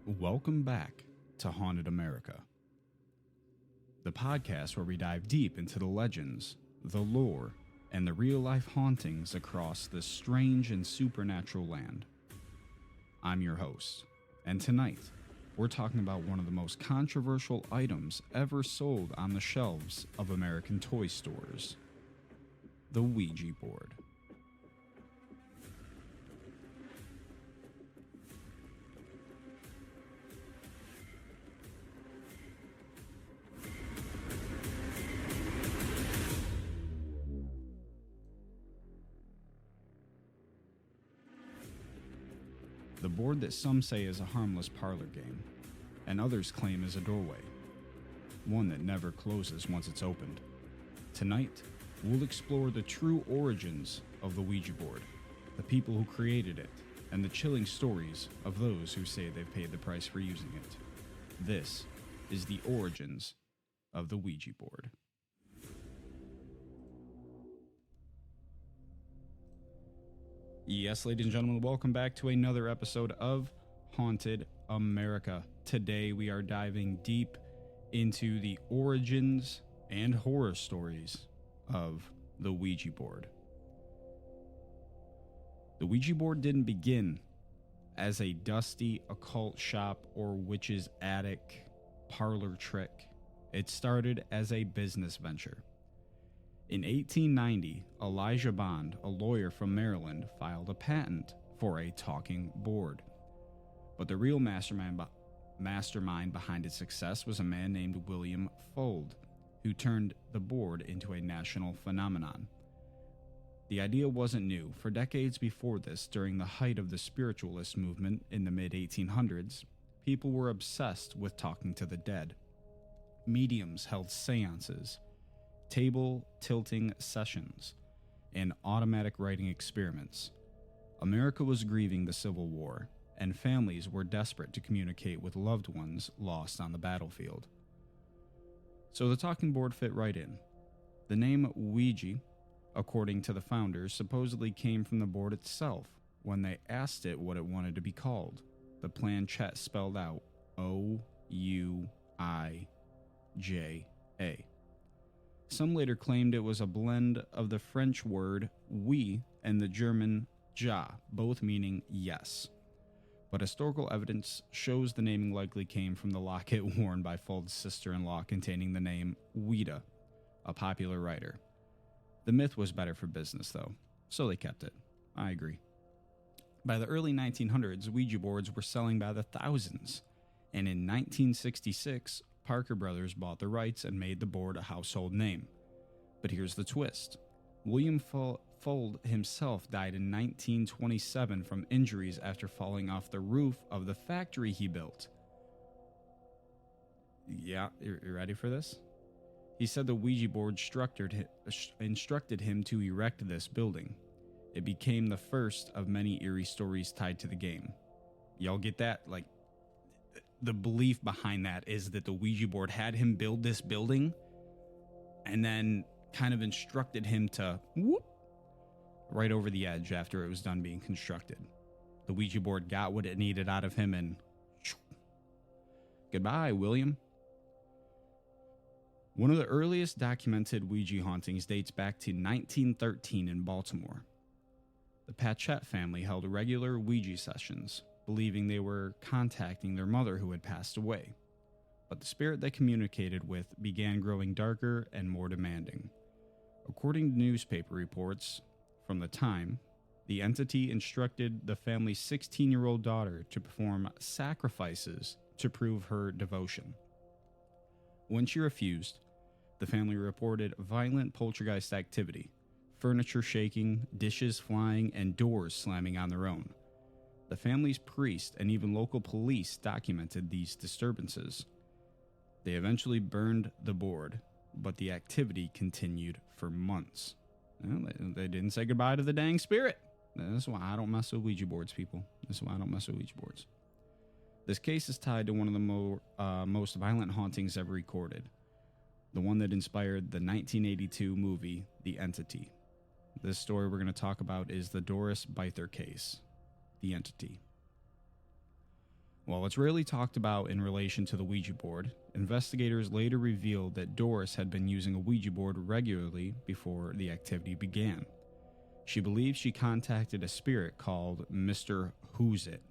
Welcome back to Haunted America, the podcast where we dive deep into the legends, the lore, and the real-life hauntings across this strange and supernatural land. I'm your host, and tonight, we're talking about one of the most controversial items ever sold on the shelves of American toy stores, the Ouija board. The board that some say is a harmless parlor game, and others claim is a doorway, one that never closes once it's opened. Tonight, we'll explore the true origins of the Ouija board, the people who created it, and the chilling stories of those who say they've paid the price for using it. This is the origins of the Ouija board. Yes, ladies and gentlemen, welcome back to another episode of Haunted America. Today we are diving deep into the origins and horror stories of the Ouija board. The Ouija board didn't begin as a dusty occult shop or witch's attic parlor trick. It started as a business venture. In 1890, Elijah Bond, a lawyer from Maryland, filed a patent for a talking board. But the real mastermind behind its success was a man named William Fuld, who turned the board into a national phenomenon. The idea wasn't new. For decades before this, during the height of the spiritualist movement in the mid-1800s, people were obsessed with talking to the dead. Mediums held seances, table tilting sessions, and automatic writing experiments. America was grieving the Civil War, and families were desperate to communicate with loved ones lost on the battlefield. So the talking board fit right in. The name Ouija, according to the founders, supposedly came from the board itself when they asked it what it wanted to be called. The planchette spelled out O-U-I-J-A. Some later claimed it was a blend of the French word oui and the German ja, both meaning yes. But historical evidence shows the naming likely came from the locket worn by Fuld's sister-in-law containing the name Ouida, a popular writer. The myth was better for business, though, so they kept it. I agree. By the early 1900s, Ouija boards were selling by the thousands, and in 1966, Parker Brothers bought the rights and made the board a household name. But here's the twist. William Fuld himself died in 1927 from injuries after falling off the roof of the factory he built. Yeah, you ready for this? He said the Ouija board instructed him to erect this building. It became the first of many eerie stories tied to the game. Y'all get that? Like, the belief behind that is that the Ouija board had him build this building and then kind of instructed him to whoop right over the edge after it was done being constructed. The Ouija board got what it needed out of him and goodbye, William. One of the earliest documented Ouija hauntings dates back to 1913 in Baltimore. The Patchett family held regular Ouija sessions, believing they were contacting their mother who had passed away. But the spirit they communicated with began growing darker and more demanding. According to newspaper reports from the time, the entity instructed the family's 16-year-old daughter to perform sacrifices to prove her devotion. When she refused, the family reported violent poltergeist activity, furniture shaking, dishes flying, and doors slamming on their own. The family's priest and even local police documented these disturbances. They eventually burned the board, but the activity continued for months. Well, they didn't say goodbye to the dang spirit. That's why I don't mess with Ouija boards, people. That's why I don't mess with Ouija boards. This case is tied to one of the most violent hauntings ever recorded, the one that inspired the 1982 movie The Entity. This story we're going to talk about is the Doris Byther case, The Entity. While it's rarely talked about in relation to the Ouija board, investigators later revealed that Doris had been using a Ouija board regularly before the activity began. She believes she contacted a spirit called Mr. Who's It.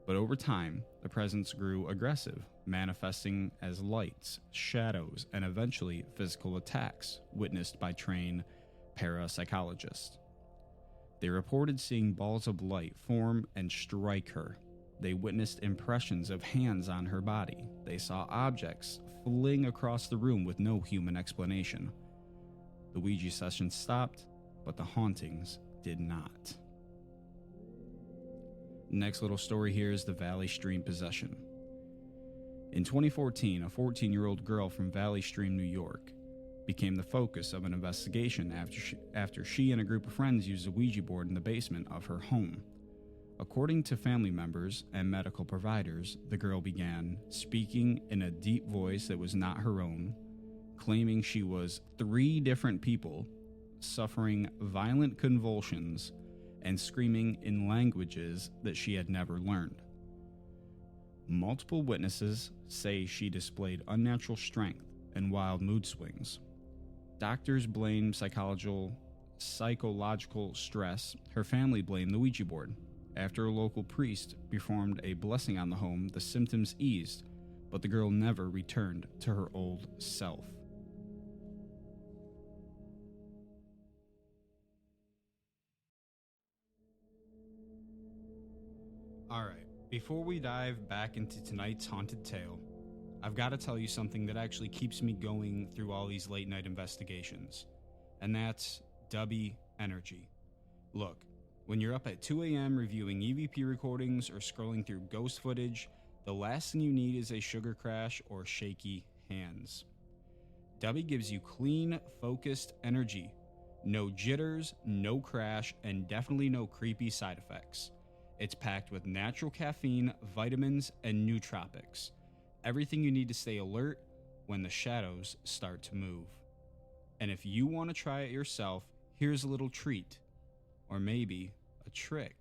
But over time, the presence grew aggressive, manifesting as lights, shadows, and eventually physical attacks witnessed by trained parapsychologists. They reported seeing balls of light form and strike her. They witnessed impressions of hands on her body. They saw objects fling across the room with no human explanation. The Ouija session stopped, but the hauntings did not. Next little story here is the Valley Stream possession. In 2014, a 14-year-old girl from Valley Stream, New York, became the focus of an investigation after she and a group of friends used a Ouija board in the basement of her home. According to family members and medical providers, the girl began speaking in a deep voice that was not her own, claiming she was 3 different people, suffering violent convulsions, and screaming in languages that she had never learned. Multiple witnesses say she displayed unnatural strength and wild mood swings. Doctors blamed psychological stress. Her family blamed the Ouija board. After a local priest performed a blessing on the home, the symptoms eased, but the girl never returned to her old self. Alright, before we dive back into tonight's haunted tale, I've got to tell you something that actually keeps me going through all these late night investigations, and that's Dubby energy. Look, when you're up at 2 a.m. reviewing EVP recordings or scrolling through ghost footage, the last thing you need is a sugar crash or shaky hands. Dubby gives you clean, focused energy. No jitters, no crash, and definitely no creepy side effects. It's packed with natural caffeine, vitamins, and nootropics. Everything you need to stay alert when the shadows start to move. And if you want to try it yourself, here's a little treat. Or maybe a trick.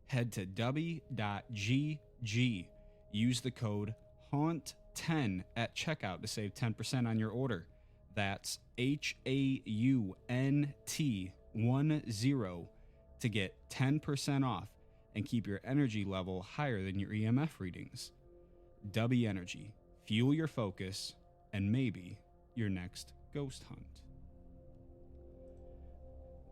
Head to dubby.gg. Use the code HAUNT10 at checkout to save 10% on your order. That's HAUNT10 to get 10% off and keep your energy level higher than your EMF readings. Dubby Energy. Fuel your focus and maybe your next ghost hunt.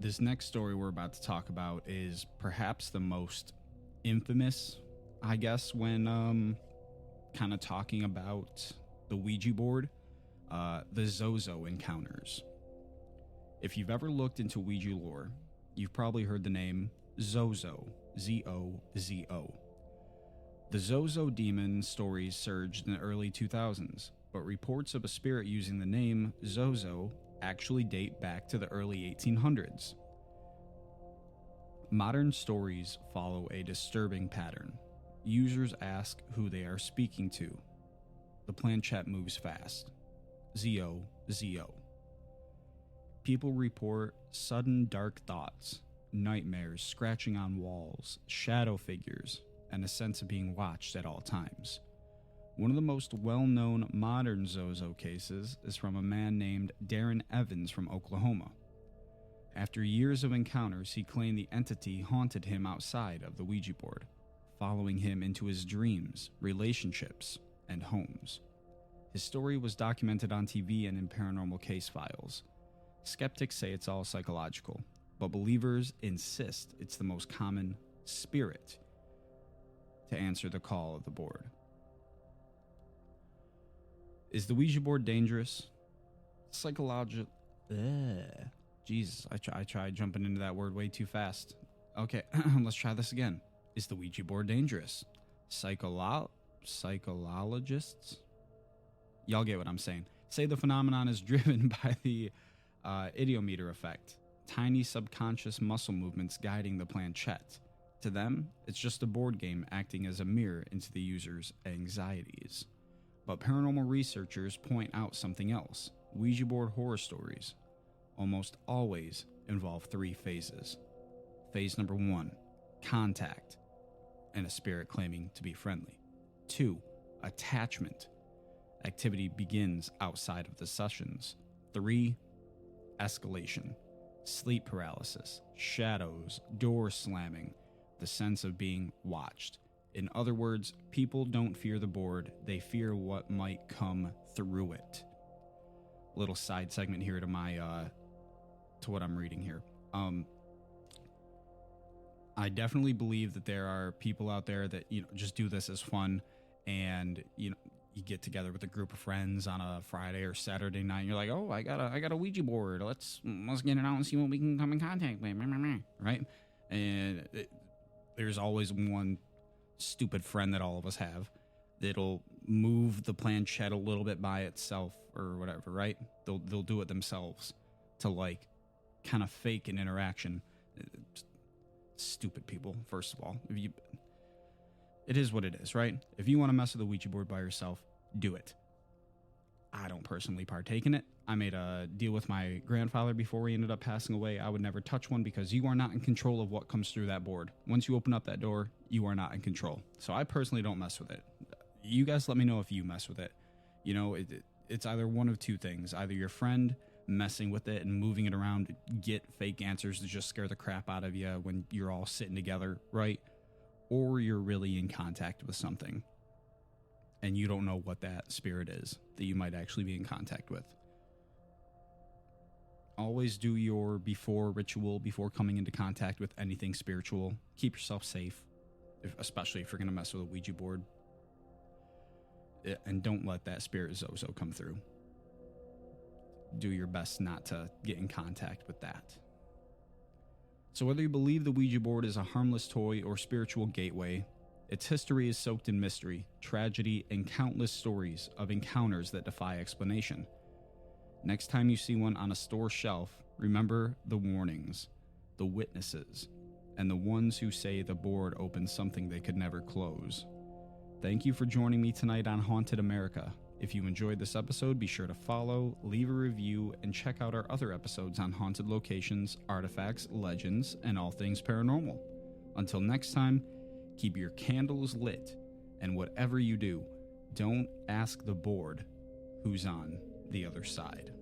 This next story we're about to talk about is perhaps the most infamous, I guess, when kind of talking about the Ouija board, the Zozo encounters. If you've ever looked into Ouija lore, you've probably heard the name Zozo, Z-O-Z-O. The Zozo demon stories surged in the early 2000s, but reports of a spirit using the name Zozo actually date back to the early 1800s. Modern stories follow a disturbing pattern. Users ask who they are speaking to. The planchette moves fast. Z-O-Z-O. People report sudden dark thoughts, nightmares, scratching on walls, shadow figures, and a sense of being watched at all times. One of the most well-known modern Zozo cases is from a man named Darren Evans from Oklahoma. After years of encounters, he claimed the entity haunted him outside of the Ouija board, following him into his dreams, relationships, and homes. His story was documented on TV and in paranormal case files. Skeptics say it's all psychological, but believers insist it's the most common spirit to answer the call of the board. Is the Ouija board dangerous? Psychological. Jesus, I tried jumping into that word way too fast. Okay, let's try this again. Is the Ouija board dangerous? Psychologists? Y'all get what I'm saying. Say the phenomenon is driven by the idiometer effect. Tiny subconscious muscle movements guiding the planchette. To them, it's just a board game acting as a mirror into the user's anxieties. But paranormal researchers point out something else. Ouija board horror stories almost always involve 3 phases. Phase number 1, contact. and a spirit claiming to be friendly. 2. Attachment. Activity begins outside of the sessions. 3. Escalation. Sleep paralysis, shadows, doors slamming, the sense of being watched. In other words, people don't fear the board, they fear what might come through it. Little side segment here to what I'm reading here. I definitely believe that there are people out there that, just do this as fun, and, you get together with a group of friends on a Friday or Saturday night, and you're like, oh, I got a Ouija board. Let's get it out and see what we can come in contact with, right? And there's always one stupid friend that all of us have that'll move the planchette a little bit by itself or whatever, right? They'll do it themselves to kind of fake an interaction. Stupid people, first of all. It is what it is, right? If you want to mess with a Ouija board by yourself, do it. I don't personally partake in it. I made a deal with my grandfather before he ended up passing away. I would never touch one because you are not in control of what comes through that board. Once you open up that door, you are not in control. So I personally don't mess with it. You guys let me know if you mess with it. It's either one of two things. Either your friend messing with it and moving it around, get fake answers to just scare the crap out of you when you're all sitting together, right? Or you're really in contact with something and you don't know what that spirit is that you might actually be in contact with. Always do your before ritual before coming into contact with anything spiritual. Keep yourself safe, especially if you're going to mess with a Ouija board. And don't let that spirit Zozo come through. Do your best not to get in contact with that. So whether you believe the Ouija board is a harmless toy or spiritual gateway, its history is soaked in mystery, tragedy, and countless stories of encounters that defy explanation. Next time you see one on a store shelf, remember the warnings, the witnesses, and the ones who say the board opened something they could never close. Thank you for joining me tonight on Haunted America. If you enjoyed this episode, be sure to follow, leave a review, and check out our other episodes on haunted locations, artifacts, legends, and all things paranormal. Until next time, keep your candles lit, and whatever you do, don't ask the board who's on the other side.